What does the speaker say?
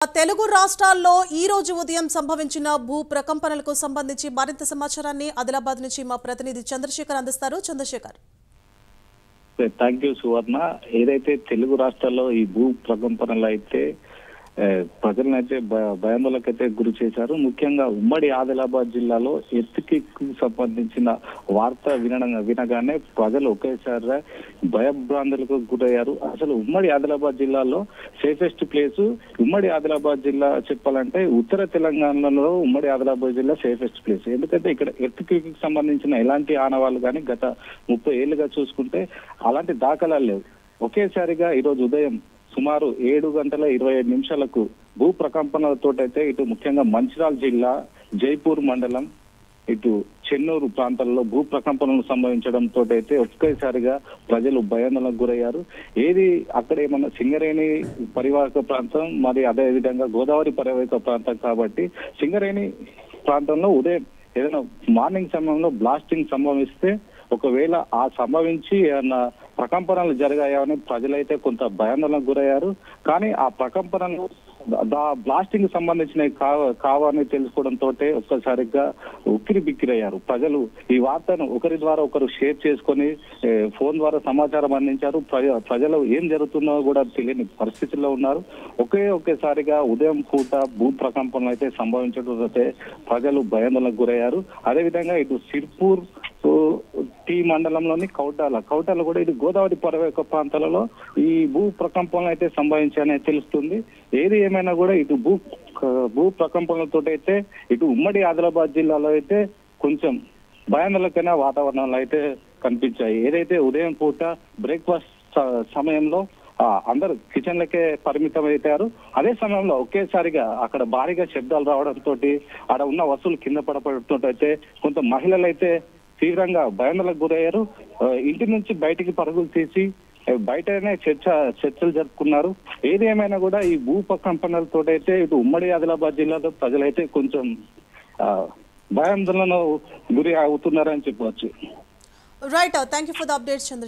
తెలుగు రాష్ట్రాల్లో ఈ రోజు ఉదయం సంభవించిన భూ ప్రకంపనలకు సంబంధించి మరింత సమాచారాన్ని ఆదిలాబాద్ నుంచి మా ప్రతినిధి చంద్రశేఖర్ అందిస్తారు. చంద్రశేఖర్. థ్యాంక్ యూ సువర్ణ. ఏదైతే తెలుగు రాష్ట్రాల్లో ఈ భూ ప్రకంపనలు అయితే ప్రజలనైతే భయాందోళనకైతే గురి చేశారు. ముఖ్యంగా ఉమ్మడి ఆదిలాబాద్ జిల్లాలో ఎత్తుకి సంబంధించిన వార్త వినగానే ప్రజలు ఒకేసారి భయభ్రాంతులకు గురయ్యారు. అసలు ఉమ్మడి ఆదిలాబాద్ జిల్లాలో సేఫెస్ట్ ప్లేస్ ఉమ్మడి ఆదిలాబాద్ జిల్లా చెప్పాలంటే ఉత్తర తెలంగాణలో ఉమ్మడి ఆదిలాబాద్ జిల్లా సేఫెస్ట్ ప్లేస్. ఎందుకంటే ఇక్కడ ఎత్తుకి సంబంధించిన ఎలాంటి ఆనవాళ్ళు కానీ గత 30 ఏళ్లుగా చూసుకుంటే అలాంటి దాఖలాలు లేవు. ఒకేసారిగా ఈరోజు ఉదయం సుమారు 7:25 భూ ప్రకంపనలతోటైతే ఇటు ముఖ్యంగా మంచిర్యాల జిల్లా జైపూర్ మండలం ఇటు చెన్నూరు ప్రాంతాల్లో భూ ప్రకంపనలు సంభవించడంతో అయితే ఒకేసారిగా ప్రజలు భయాందోళనకు గురయ్యారు. ఏది అక్కడ ఏమన్నా సింగరేణి పరివాహక ప్రాంతం, మరి అదే విధంగా గోదావరి పరివాహక ప్రాంతం కాబట్టి సింగరేణి ప్రాంతంలో ఉదయం ఏదైనా మార్నింగ్ సమయంలో బ్లాస్టింగ్ సంభవిస్తే ఒకవేళ ఆ సంభవించి ఏమన్నా ప్రకంపనలు జరిగాయని ప్రజలైతే కొంత భయాందోళనకు గురయ్యారు. కానీ ఆ ప్రకంపనలు బ్లాస్టింగ్ సంబంధించినవి కావని తెలుసుకోవడంతో ఒక్కసారిగా ఉక్కిరి బిక్కిరయ్యారు ప్రజలు. ఈ వార్తను ఒకరి ద్వారా ఒకరు షేర్ చేసుకొని ఫోన్ ద్వారా సమాచారం అందించారు. ప్రజలు ఏం జరుగుతుందో కూడా తెలియని పరిస్థితుల్లో ఉన్నారు. ఒకేసారిగా ఉదయం పూట భూ ప్రకంపనలు అయితే సంభవించడంతో ప్రజలు భయాందోళనకు గురయ్యారు. అదేవిధంగా ఇటు సిర్పూర్ టీ మండలంలోని కౌటాల కూడా ఇది గోదావరి పరివాహక ప్రాంతాలలో ఈ భూ ప్రకంపనలు అయితే సంభవించాయని తెలుస్తుంది. ఏది ఏమైనా కూడా ఇటు భూ ప్రకంపనలతో అయితే ఇటు ఉమ్మడి ఆదిలాబాద్ జిల్లాలో అయితే కొంచెం భయాందోళనకైన వాతావరణాలు అయితే కనిపించాయి. ఏదైతే ఉదయం పూట బ్రేక్ఫాస్ట్ సమయంలో అందరూ కిచెన్లకే పరిమితం అవుతారు. అదే సమయంలో ఒకేసారిగా అక్కడ భారీగా శబ్దాలు రావడంతో ఆడ ఉన్న వస్తువులు కింద పడపడంతో అయితే కొంత మహిళలు అయితే తీవ్రంగా భయాందోళనకు గురయ్యారు. ఇంటి నుంచి బయటికి పరుగులు తీసి బయటనే చర్చలు జరుపుకున్నారు. ఏది ఏమైనా కూడా ఈ భూ ప్రకంపనలతో అయితే ఇటు ఉమ్మడి ఆదిలాబాద్ జిల్లాలో ప్రజలైతే కొంచెం భయాందోళన గురి అవుతున్నారని చెప్పవచ్చు. Right, thank you for the updates Chandrasekhar.